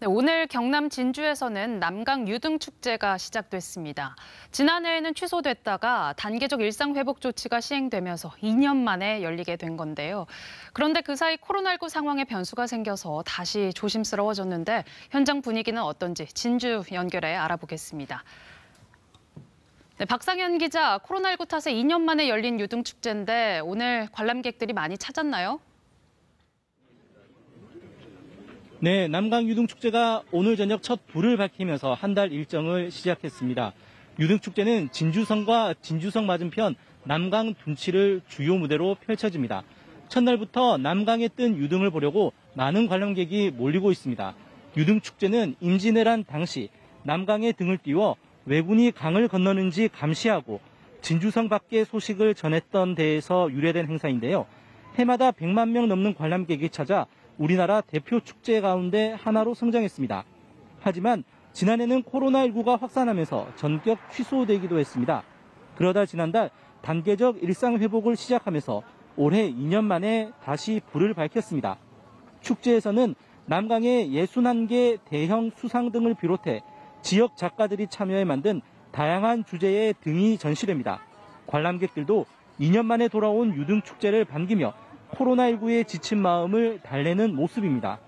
네, 오늘 경남 진주에서는 남강 유등축제가 시작됐습니다. 지난해에는 취소됐다가 단계적 일상회복 조치가 시행되면서 2년 만에 열리게 된 건데요. 그런데 그 사이 코로나19 상황에 변수가 생겨서 다시 조심스러워졌는데 현장 분위기는 어떤지 진주 연결해 알아보겠습니다. 네, 박상현 기자, 코로나19 탓에 2년 만에 열린 유등축제인데 오늘 관람객들이 많이 찾았나요? 네, 남강 유등축제가 오늘 저녁 첫 불을 밝히면서 한 달 일정을 시작했습니다. 유등축제는 진주성과 진주성 맞은편 남강 둔치를 주요 무대로 펼쳐집니다. 첫날부터 남강에 뜬 유등을 보려고 많은 관람객이 몰리고 있습니다. 유등축제는 임진왜란 당시 남강에 등을 띄워 왜군이 강을 건너는지 감시하고 진주성 밖의 소식을 전했던 데에서 유래된 행사인데요. 해마다 100만 명 넘는 관람객이 찾아 우리나라 대표 축제 가운데 하나로 성장했습니다. 하지만 지난해는 코로나19가 확산하면서 전격 취소되기도 했습니다. 그러다 지난달 단계적 일상 회복을 시작하면서 올해 2년 만에 다시 불을 밝혔습니다. 축제에서는 남강의 61개 대형 수상 등을 비롯해 지역 작가들이 참여해 만든 다양한 주제의 등이 전시됩니다. 관람객들도 2년 만에 돌아온 유등축제를 반기며 코로나19에 지친 마음을 달래는 모습입니다.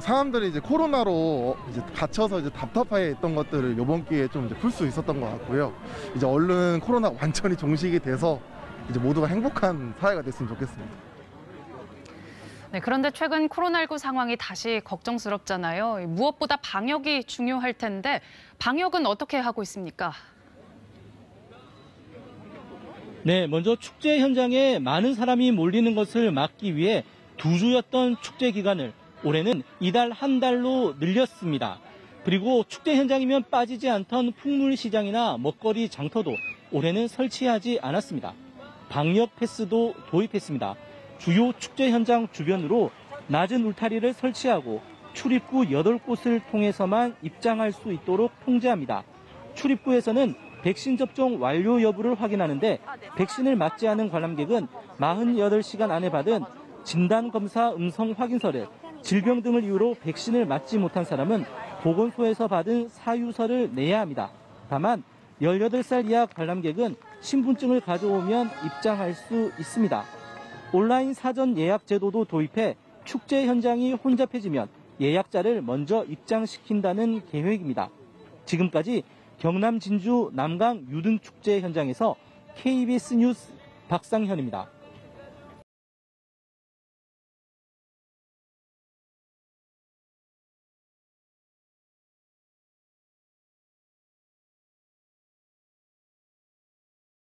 사람들이 이제 코로나로 이제 갇혀서 이제 답답해했던 것들을 이번 기회에 좀 풀 수 있었던 것 같고요. 이제 얼른 코로나 완전히 종식이 돼서 이제 모두가 행복한 사회가 됐으면 좋겠습니다. 네, 그런데 최근 코로나19 상황이 다시 걱정스럽잖아요. 무엇보다 방역이 중요할 텐데 방역은 어떻게 하고 있습니까? 네, 먼저 축제 현장에 많은 사람이 몰리는 것을 막기 위해 2주였던 축제 기간을 올해는 이달 한 달로 늘렸습니다. 그리고 축제 현장이면 빠지지 않던 풍물시장이나 먹거리 장터도 올해는 설치하지 않았습니다. 방역 패스도 도입했습니다. 주요 축제 현장 주변으로 낮은 울타리를 설치하고 출입구 8곳을 통해서만 입장할 수 있도록 통제합니다. 출입구에서는 백신 접종 완료 여부를 확인하는데 백신을 맞지 않은 관람객은 48시간 안에 받은 진단검사 음성 확인서를, 질병 등을 이유로 백신을 맞지 못한 사람은 보건소에서 받은 사유서를 내야 합니다. 다만 18살 이하 관람객은 신분증을 가져오면 입장할 수 있습니다. 온라인 사전 예약 제도도 도입해 축제 현장이 혼잡해지면 예약자를 먼저 입장시킨다는 계획입니다. 지금까지 경남 진주 남강 유등축제 현장에서 KBS 뉴스 박상현입니다.